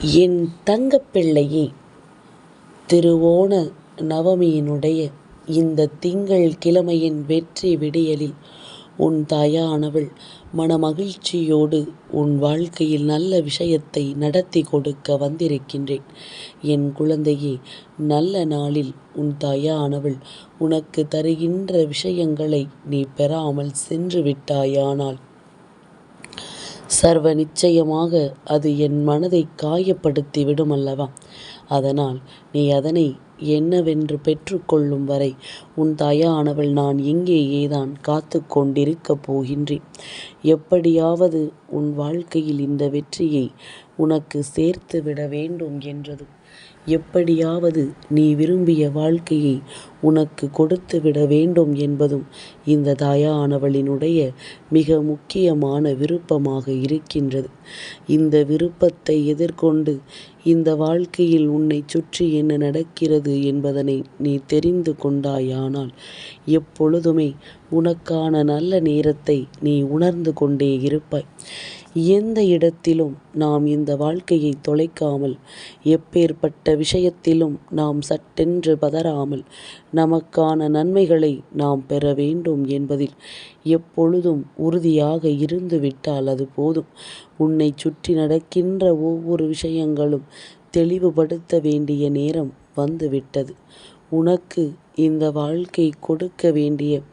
என் தங்கப்பிள்ளையே, திருவோண நவமியினுடைய இந்த திங்கள் கிழமையின் வெற்றி விடியலில் உன் தாயானவள் மனமகிழ்ச்சியோடு உன் வாழ்க்கையில் நல்ல விஷயத்தை நடத்தி கொடுக்க வந்திருக்கின்றேன். என் குழந்தையே, நல்ல நாளில் உன் தாயானவள் உனக்கு தருகின்ற விஷயங்களை நீ பெறாமல் சென்று விட்டாயானால் சர்வ நிச்சயமாக அது என் மனதை காயப்படுத்தி விடுமல்லவா? அதனால் நீ அதனை என்னவென்று பெற்றுக்கொள்ளும் வரை உன் தாயானவள் நான் இங்கேயேதான் காத்து கொண்டிருக்கப் போகின்றேன். எப்படியாவது உன் வாழ்க்கையில் இந்த வெற்றியை உனக்கு சேர்த்து விட வேண்டும் என்றதும், எப்படியாவது நீ விரும்பிய வாழ்க்கையை உனக்கு கொடுத்து விட வேண்டும் என்பதும் இந்த தாயானவளினுடைய மிக முக்கியமான விருப்பமாக இருக்கின்றது. இந்த விருப்பத்தை எதிர்கொண்டு இந்த வாழ்க்கையில் உன்னை சுற்றி என்ன நடக்கிறது என்பதனை நீ தெரிந்து கொண்டாயானால் எப்பொழுதுமே உனக்கான நல்ல நேரத்தை நீ உணர்ந்து கொண்டே இருப்பாய். எந்த இடத்திலும் நாம் இந்த வாழ்க்கையை தொலைக்காமல், எப்பேற்பட்ட விஷயத்திலும் நாம் சட்டென்று பதறாமல், நமக்கான நன்மைகளை நாம் பெற வேண்டும் என்பதில் எப்பொழுதும் உறுதியாக இருந்துவிட்டால் அது போதும். உன்னை சுற்றி நடக்கின்ற ஒவ்வொரு விஷயங்களும் தெளிவுபடுத்த வேண்டிய நேரம் வந்துவிட்டது. உனக்கு இந்த வாழ்க்கை கொடுக்க வேண்டிய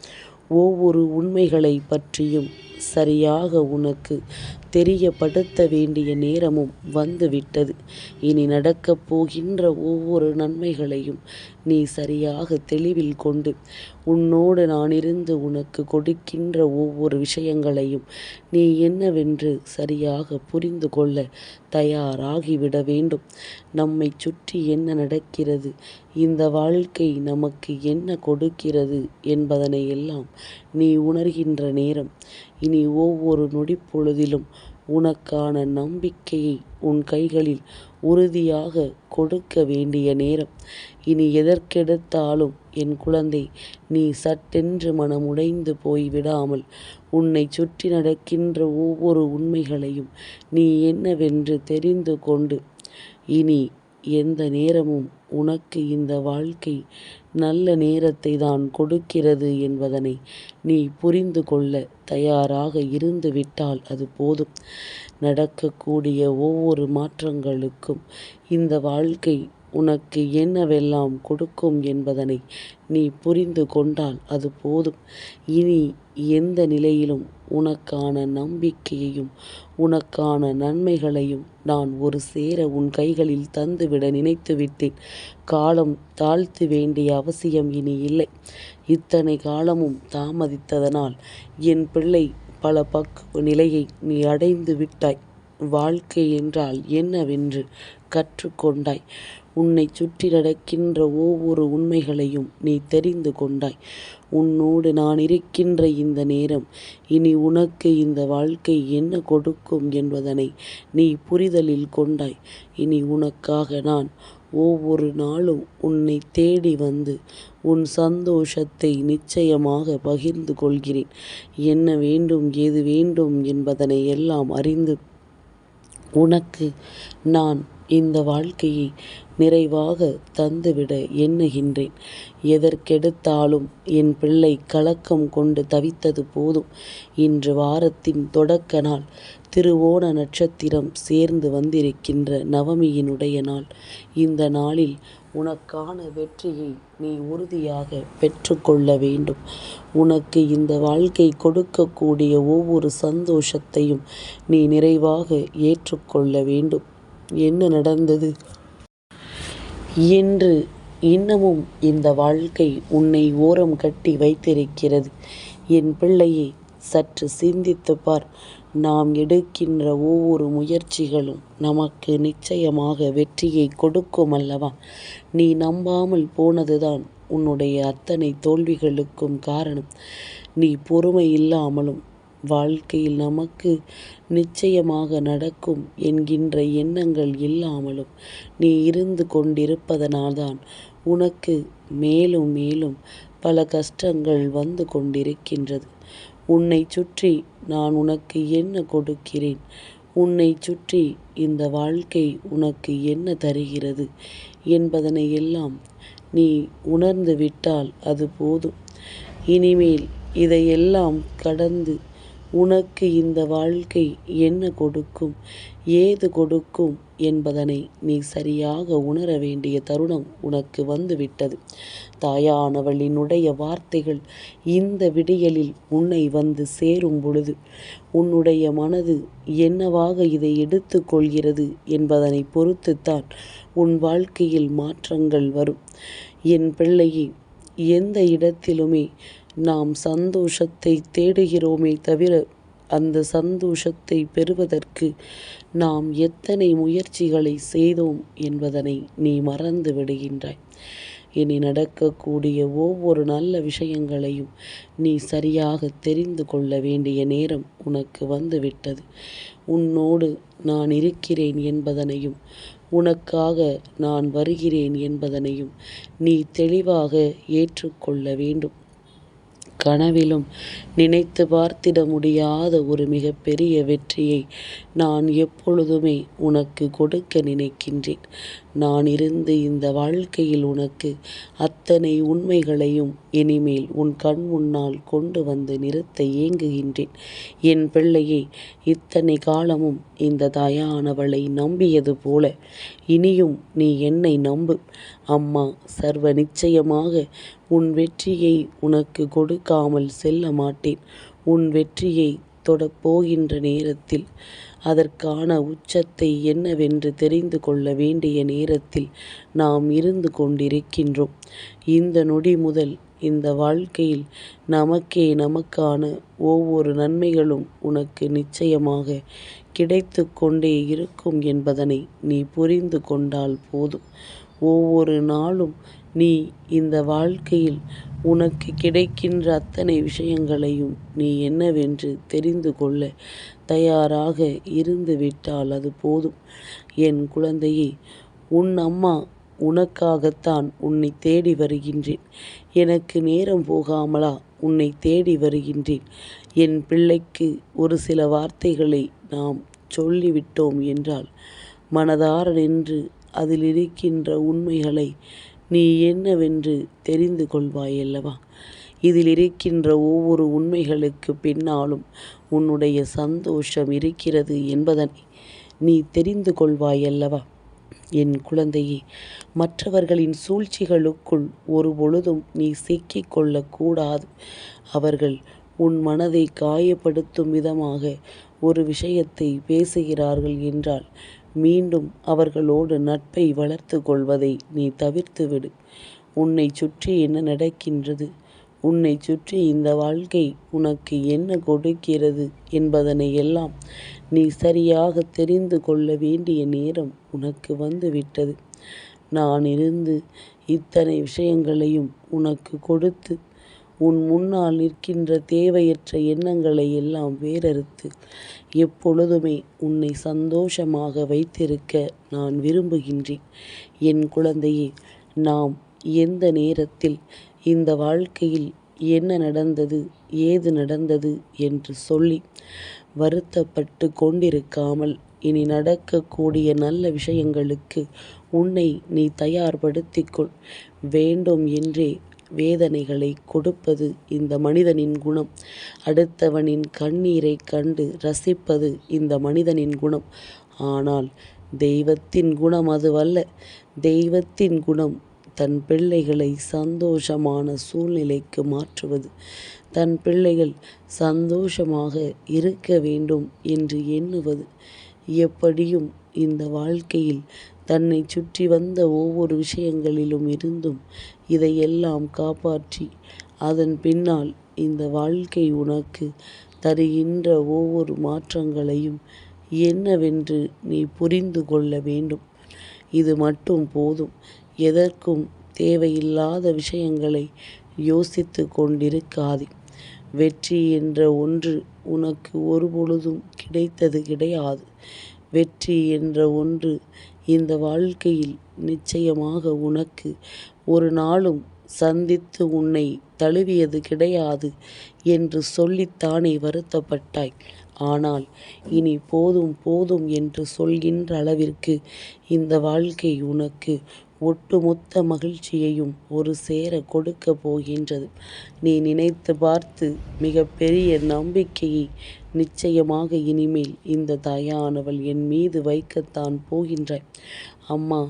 ஒவ்வொரு உண்மைகளை பற்றியும் சரியாக உனக்கு தெரியப்படுத்த வேண்டிய நேரமும் வந்துவிட்டது. இனி நடக்கப் போகின்ற ஒவ்வொரு நன்மைகளையும் நீ சரியாக தெளிவில் கொண்டு, உன்னோடு நான் இருந்து உனக்கு கொடுக்கின்ற ஒவ்வொரு விஷயங்களையும் நீ என்னவென்று சரியாக புரிந்து கொள்ள தயாராகிவிட வேண்டும். நம்மை சுற்றி என்ன நடக்கிறது, இந்த வாழ்க்கை நமக்கு என்ன கொடுக்கிறது என்பதனை எல்லாம் நீ உணர்கின்ற நேரம். இனி ஒவ்வொரு நொடிப்பொழுதிலும் உனக்கான நம்பிக்கையை உன் கைகளில் உறுதியாக கொடுக்க வேண்டிய நேரம். இனி எதற்கெடுத்தாலும் என் குழந்தை, நீ சட்டென்று மனமுடைந்து போய்விடாமல் உன்னை சுற்றி நடக்கின்ற ஒவ்வொரு உண்மைகளையும் நீ என்னவென்று தெரிந்து கொண்டு, இனி எந்த நேரமும் உனக்கு இந்த வாழ்க்கை நல்ல நேரத்தை தான் கொடுக்கிறது என்பதனை நீ புரிந்து கொள்ள தயாராக இருந்து விட்டால் அது போதும். நடக்கக்கூடிய ஒவ்வொரு மாற்றங்களுக்கும் இந்த வாழ்க்கை உனக்கு என்னவெல்லாம் கொடுக்கும் என்பதனை நீ புரிந்து கொண்டால் அது போதும். இனி எந்த நிலையிலும் உனக்கான நம்பிக்கையையும் உனக்கான நன்மைகளையும் நான் ஒரு சேர உன் கைகளில் தந்துவிட நினைத்து விட்டேன். காலம் தாழ்த்த வேண்டிய அவசியம் இனி இல்லை. இத்தனை காலமும் தாமதித்ததனால் என் பிள்ளை பல பக்குவ நிலையை நீ அடைந்து விட்டாய். வாழ்க்கை என்றால் என்னவென்று கற்றுக்கொண்டாய். உன்னை சுற்றி நடக்கின்ற ஒவ்வொரு உண்மைகளையும் நீ தெரிந்து கொண்டாய். உன்னோடு நான் இருக்கின்ற இந்த நேரம் இனி உனக்கு இந்த வாழ்க்கை என்ன கொடுக்கும் என்பதனை நீ புரிதலில் கொண்டாய். இனி உனக்காக நான் ஒவ்வொரு நாளும் உன்னை தேடி வந்து உன் சந்தோஷத்தை நிச்சயமாக பகிர்ந்து கொள்கிறேன். என்ன வேண்டும், ஏது வேண்டும் என்பதனை எல்லாம் அறிந்து உனக்கு நான் இந்த வாழ்க்கையை நிறைவாக தந்துவிட எண்ணுகின்றேன். எதற்கெடுத்தாலும் என் பிள்ளை கலக்கம் கொண்டு தவித்தது போதும். இன்று வாரத்தின் தொடக்க நாள், திருவோண நட்சத்திரம் சேர்ந்து வந்திருக்கின்ற நவமியினுடைய நாள். இந்த நாளில் உனக்கான வெற்றியை நீ உறுதியாக பெற்றுக்கொள்ள வேண்டும். உனக்கு இந்த வாழ்க்கை கொடுக்கக்கூடிய ஒவ்வொரு சந்தோஷத்தையும் நீ நிறைவாக ஏற்றுக்கொள்ள வேண்டும். என்ன நடந்தது என்று இன்னமும் இந்த வாழ்க்கை உன்னை ஓரம் கட்டி வைத்திருக்கிறது. என் பிள்ளையை, சற்று சிந்தித்து பார். நாம் எடுக்கின்ற ஒவ்வொரு முயற்சிகளும் நமக்கு நிச்சயமாக வெற்றியை கொடுக்கும் அல்லவா? நீ நம்பாமல் போனதுதான் உன்னுடைய அத்தனை தோல்விகளுக்கும் காரணம். நீ பொறுமை இல்லாமலும், வாழ்க்கையில் நமக்கு நிச்சயமாக நடக்கும் என்கின்ற எண்ணங்கள் இல்லாமலும் நீ இருந்து கொண்டிருப்பதனால்தான் உனக்கு மேலும் மேலும் பல கஷ்டங்கள் வந்து கொண்டிருக்கின்றது. உன்னை சுற்றி நான் உனக்கு என்ன கொடுக்கிறேன், உன்னைச் சுற்றி இந்த வாழ்க்கை உனக்கு என்ன தருகிறது என்பதனை எல்லாம் நீ உணர்ந்து விட்டால் அது போதும். இனிமேல் இதையெல்லாம் கடந்து உனக்கு இந்த வாழ்க்கை என்ன கொடுக்கும், ஏது கொடுக்கும் என்பதனை நீ சரியாக உணர வேண்டிய தருணம் உனக்கு வந்துவிட்டது. தாயானவளினுடைய வார்த்தைகள் இந்த விடியலில் உன்னை வந்து சேரும் பொழுது உன்னுடைய மனது என்னவாக இதை எடுத்து கொள்கிறது என்பதனை பொறுத்துத்தான் உன் வாழ்க்கையில் மாற்றங்கள் வரும். என் பிள்ளையே, எந்த இடத்திலுமே நாம் சந்தோஷத்தை தேடுகிறோமே தவிர அந்த சந்தோஷத்தை பெறுவதற்கு நாம் எத்தனை முயற்சிகளை செய்தோம் என்பதனை நீ மறந்து விடுகின்றாய். இனி நடக்கக்கூடிய ஒவ்வொரு நல்ல விஷயங்களையும் நீ சரியாக தெரிந்து கொள்ள வேண்டிய நேரம் உனக்கு வந்துவிட்டது. உன்னோடு நான் இருக்கிறேன் என்பதனையும் உனக்காக நான் வருகிறேன் என்பதனையும் நீ தெளிவாக ஏற்றுக்கொள்ள வேண்டும். கனவிலும் நினைத்து பார்த்திட முடியாத ஒரு மிகப்பெரிய வெற்றியை நான் எப்பொழுதுமே உனக்கு கொடுக்க நினைக்கின்றேன். நான் இருந்து இந்த வாழ்க்கையில் உனக்கு அத்தனை உண்மைகளையும் இனிமேல் உன் கண் முன்னால் கொண்டு வந்து நிறுத்த ஏங்குகின்றேன். என் பிள்ளையே, இத்தனை காலமும் இந்த தாயானவளை நம்பியது போல இனியும் நீ என்னை நம்பு. அம்மா சர்வ நிச்சயமாக உன் வெற்றியை உனக்கு கொடுக்காமல் செல்ல மாட்டேன். உன் வெற்றியை தொடப்போகின்ற நேரத்தில் அதற்கான உச்சத்தை என்னவென்று தெரிந்து கொள்ள வேண்டிய நேரத்தில் நாம் இருந்து கொண்டிருக்கின்றோம். இந்த நொடி முதல் இந்த வாழ்க்கையில் நமக்கான ஒவ்வொரு நன்மைகளும் உனக்கு நிச்சயமாக கிடைத்து கொண்டே இருக்கும் என்பதனை நீ புரிந்து கொண்டால் போதும். ஒவ்வொரு நாளும் நீ இந்த வாழ்க்கையில் உனக்கு கிடைக்கின்ற அத்தனை விஷயங்களையும் நீ என்னவென்று தெரிந்து கொள்ள தயாராக இருந்து விட்டால் அது போதும். என் குழந்தையே, உன் அம்மா உனக்காகத்தான் உன்னை தேடி வருகின்றேன். எனக்கு நேரம் போகாமலா உன்னை தேடி வருகின்றேன். என் பிள்ளைக்கு ஒரு சில வார்த்தைகளை நாம் சொல்லிவிட்டோம் என்றால் மனதார நின்று அதில் இருக்கின்ற உண்மைகளை நீ என்னவென்று தெரிந்து கொள்வாயல்லவா? இதில் இருக்கின்ற ஒவ்வொரு உண்மைகளுக்கு பின்னாலும் உன்னுடைய சந்தோஷம் இருக்கிறது என்பதனை நீ தெரிந்து கொள்வாயல்லவா? என் குழந்தையே, மற்றவர்களின் சூழ்ச்சிகளுக்குள் ஒரு பொழுதும் நீ சிக்கிக் கொள்ளக்கூடாது. அவர்கள் உன் மனதை காயப்படுத்தும் விதமாக ஒரு விஷயத்தை பேசுகிறார்கள் என்றால் மீண்டும் அவர்களோடு நட்பை வளர்த்து கொள்வதை நீ தவிர்த்துவிடு. உன்னை சுற்றி என்ன நடக்கின்றது, உன்னை சுற்றி இந்த வாழ்க்கை உனக்கு என்ன கொடுக்கிறது என்பதனை எல்லாம் நீ சரியாக தெரிந்து கொள்ள வேண்டிய நேரம் உனக்கு வந்துவிட்டது. நான் இருந்து இத்தனை விஷயங்களையும் உனக்கு கொடுத்து உன் முன்னால் நிற்கின்ற தேவையற்ற எண்ணங்களை எல்லாம் வேறறுத்து எப்பொழுதுமே உன்னை சந்தோஷமாக வைத்திருக்க நான் விரும்புகின்றேன். என் குழந்தையே, நாம் எந்த நேரத்தில் இந்த வாழ்க்கையில் என்ன நடந்தது, ஏது நடந்தது என்று சொல்லி வருத்தப்பட்டு கொண்டிருக்காமல் இனி நடக்கக்கூடிய நல்ல விஷயங்களுக்கு உன்னை நீ தயார்படுத்திக்கொள். வேண்டும் என்றே வேதனைகளை கொடுப்பது இந்த மனிதனின் குணம். அடுத்தவனின் கண்ணீரை கண்டு ரசிப்பது இந்த மனிதனின் குணம். ஆனால் தெய்வத்தின் குணம் அதுவல்ல. தெய்வத்தின் குணம் தன் பிள்ளைகளை சந்தோஷமான சூழ்நிலைக்கு மாற்றுவது. தன் பிள்ளைகள் சந்தோஷமாக இருக்க வேண்டும் என்று எண்ணுவது. எப்படியும் இந்த வாழ்க்கையில் தன்னை சுற்றி வந்த ஒவ்வொரு விஷயங்களிலும் இருந்தும் இதையெல்லாம் காப்பாற்றி அதன் பின்னால் இந்த வாழ்க்கை உனக்கு தருகின்ற ஒவ்வொரு மாற்றங்களையும் என்னவென்று நீ புரிந்து கொள்ள வேண்டும். இது மட்டும் போதும். எதற்கும் தேவையில்லாத விஷயங்களை யோசித்து கொண்டிருக்காதே. வெற்றி என்ற ஒன்று உனக்கு ஒருபொழுதும் கிடைத்தது கிடையாது. வெற்றி என்ற ஒன்று இந்த வாழ்க்கையில் நிச்சயமாக உனக்கு ஒரு நாளும் சந்தித்து உன்னை தழுவியது கிடையாது என்று சொல்லித்தானே வருத்தப்பட்டாய். ஆனால் இனி போதும் போதும் என்று சொல்கின்ற அளவிற்கு இந்த வாழ்க்கை உனக்கு ஒட்டுமொத்த மகிழ்ச்சியையும் ஒரு சேர கொடுக்கப் போகின்றது. நீ நினைத்து பார்த்து மிகப்பெரிய நம்பிக்கையை நிச்சயமாக இனிமேல் இந்த தாயானவள் என் மீது வைக்கத்தான் போகின்றாய். அம்மா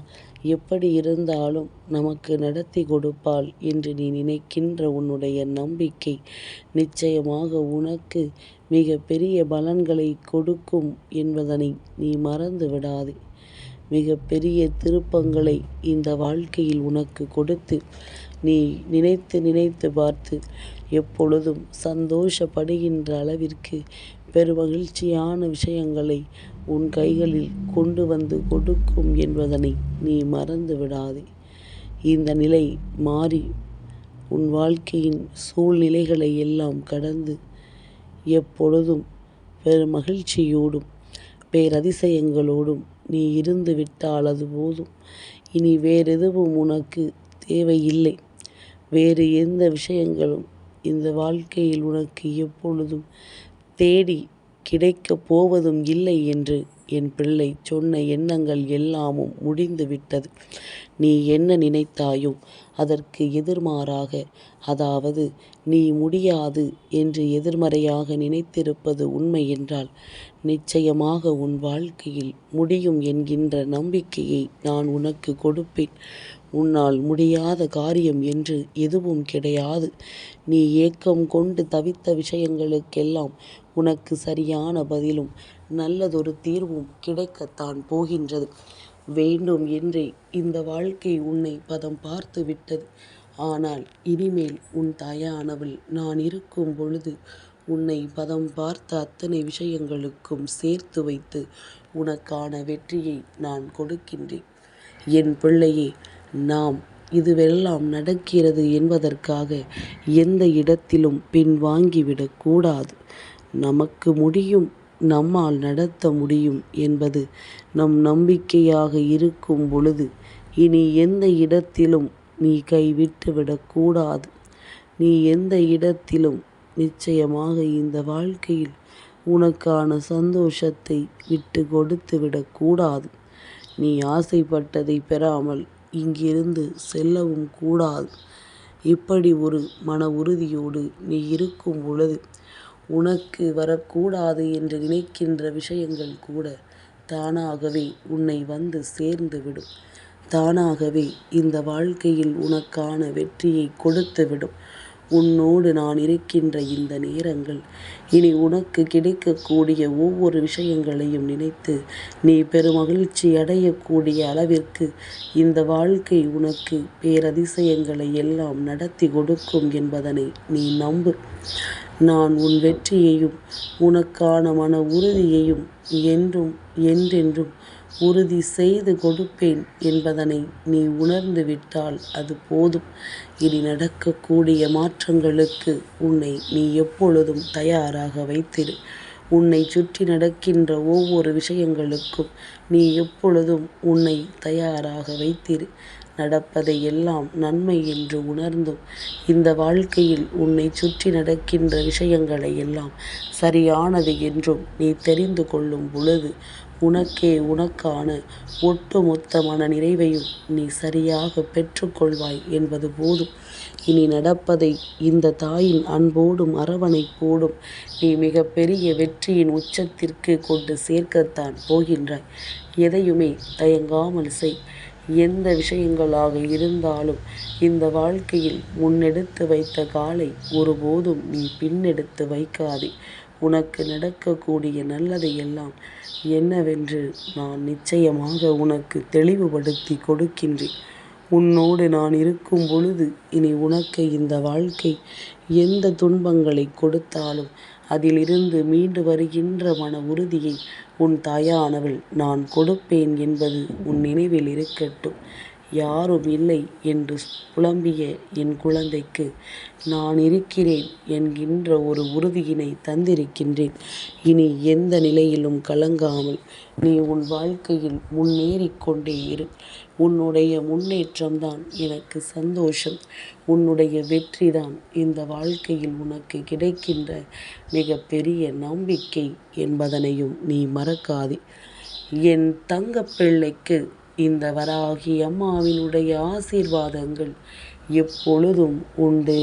எப்படி இருந்தாலும் நமக்கு நடத்தி கொடுப்பாள் என்று நீ நினைக்கின்ற உன்னுடைய நம்பிக்கை நிச்சயமாக உனக்கு மிக பெரிய பலன்களை கொடுக்கும் என்பதனை நீ மறந்து விடாதே. மிக பெரிய திருப்பங்களை இந்த வாழ்க்கையில் உனக்கு கொடுத்து நீ நினைத்து நினைத்து பார்த்து எப்பொழுதும் சந்தோஷப்படுகின்ற அளவிற்கு பெருமகிழ்ச்சியான விஷயங்களை உன் கைகளில் கொண்டு வந்து கொடுக்கும் என்பதனை நீ மறந்து விடாதே. இந்த நிலை மாறி உன் வாழ்க்கையின் சூழ்நிலைகளை எல்லாம் கடந்து எப்பொழுதும் பெருமகிழ்ச்சியோடும் பேரதிசயங்களோடும் நீ இருந்து விட்டால் அது போதும். இனி வேறெதுவும் உனக்கு தேவையில்லை. வேறு எந்த விஷயங்களும் இந்த வாழ்க்கையில் உனக்கு எப்பொழுதும் தேடி கிடைக்கப் போவதும் இல்லை என்று என் பிள்ளை சொன்ன எண்ணங்கள் எல்லாமும் முடிந்து விட்டது. நீ என்ன நினைத்தாயோ அதற்கு எதிர்மாறாக, அதாவது நீ முடியாது என்று எதிர்மறையாக நினைத்திருப்பது உண்மை என்றால் நிச்சயமாக உன் வாழ்க்கையில் முடியும் என்கின்ற நம்பிக்கையை நான் உனக்கு கொடுப்பேன். உன்னால் முடியாத காரியம் என்று எதுவும் கிடையாது. நீ ஏக்கம் கொண்டு தவித்த விஷயங்களுக்கெல்லாம் உனக்கு சரியான பதிலும் நல்லதொரு தீர்வும் கிடைக்கத்தான் போகின்றது. வேண்டும் என்றே இந்த வாழ்க்கை உன்னை பதம் பார்த்து விட்டது. ஆனால் இனிமேல் உன் தாயானவள் நான் இருக்கும் பொழுது உன்னை பதம் பார்த்த அத்தனை விஷயங்களுக்கும் சேர்த்து வைத்து உனக்கான வெற்றியை நான் கொடுக்கின்றேன். என் பிள்ளையே, நாம் இதுவெல்லாம் நடக்கிறது என்பதற்காக எந்த இடத்திலும் பின்வாங்கிவிடக்கூடாது. நமக்கு முடியும், நம்மால் நடத்த முடியும் என்பது நம் நம்பிக்கையாக இருக்கும் பொழுது இனி எந்த இடத்திலும் நீ கைவிட்டு விடக்கூடாது. நீ எந்த இடத்திலும் நிச்சயமாக இந்த வாழ்க்கையில் உனக்கான சந்தோஷத்தை விட்டு கொடுத்து விடக்கூடாது. நீ ஆசைப்பட்டதை பெறாமல் இங்கிருந்து செல்லவும் கூடாது. இப்படி ஒரு மன உறுதியோடு நீ இருக்கும் பொழுது உனக்கு வரக்கூடாது என்று நினைக்கின்ற விஷயங்கள் கூட தானாகவே உன்னை வந்து சேர்ந்துவிடும். தானாகவே இந்த வாழ்க்கையில் உனக்கான வெற்றியை கொடுத்துவிடும். உன்னோடு நான் இருக்கின்ற இந்த நேரங்கள் இனி உனக்கு கிடைக்கக்கூடிய ஒவ்வொரு விஷயங்களையும் நினைத்து நீ பெருமகிழ்ச்சி அடையக்கூடிய அளவிற்கு இந்த வாழ்க்கை உனக்கு பேரதிசயங்களை எல்லாம் நடத்தி கொடுக்கும் என்பதனை நீ நம்பு. நான் உன் வெற்றியையும் உனக்கான மன உறுதியையும் என்றும் என்றென்றும் உறுதி செய்து கொடுப்பேன் என்பதனை நீ உணர்ந்து விட்டால் அது போதும். இனி நடக்கக்கூடிய மாற்றங்களுக்கு உன்னை நீ எப்பொழுதும் தயாராக வைத்திரு. உன்னை சுற்றி நடக்கின்ற ஒவ்வொரு விஷயங்களுக்கும் நீ எப்பொழுதும் உன்னை தயாராக வைத்திரு. நடப்பதை எல்லாம் நன்மை என்று உணர்ந்தும் இந்த வாழ்க்கையில் உன்னை சுற்றி நடக்கின்ற விஷயங்களை எல்லாம் சரியானது என்றும் நீ தெரிந்து கொள்ளும் பொழுது உனக்கே உனக்கான ஒட்டுமொத்த மன நிறைவையும் நீ சரியாக பெற்றுக்கொள்வாய் என்பது போதும். இனி நடப்பதை இந்த தாயின் அன்போடும் அரவணைப்போடும் நீ மிகப்பெரிய வெற்றியின் உச்சத்திற்கு கொண்டு சேர்க்கத்தான் போகின்றாய். எதையுமே தயங்காமல் செய். எந்த விஷயங்களாக இருந்தாலும் இந்த வாழ்க்கையில் முன்னெடுத்து வைத்த காலை ஒருபோதும் நீ பின்னெடுத்து வைக்காதே. உனக்கு நடக்கக்கூடிய நல்லதை எல்லாம் என்னவென்று நான் நிச்சயமாக உனக்கு தெளிவுபடுத்தி கொடுக்கின்றேன். உன்னோடு நான் இருக்கும் பொழுது இனி உனக்கு இந்த வாழ்க்கை எந்த துன்பங்களை கொடுத்தாலும் அதிலிருந்து மீண்டு வருகின்ற மன உறுதியை உன் தாயானவள் நான் கொடுப்பேன் என்பது உன் நினைவில் இருக்கட்டும். யாரும் இல்லை என்று புலம்பிய என் குழந்தைக்கு நான் இருக்கிறேன் என்கின்ற ஒரு உறுதியினை தந்திருக்கின்றேன். இனி எந்த நிலையிலும் கலங்காமல் நீ உன் வாழ்க்கையில் முன்னேறிக் கொண்டே இரு. உன்னுடைய முன்னேற்றம்தான் எனக்கு சந்தோஷம். உன்னுடைய வெற்றிதான் இந்த வாழ்க்கையில் உனக்கு கிடைக்கின்ற மிகப்பெரிய நம்பிக்கை என்பதனையும் நீ மறக்காதே. என் தங்கப்பிள்ளைக்கு இந்த வராகி அம்மாவினுடைய ஆசீர்வாதங்கள் எப்பொழுதும் உண்டு.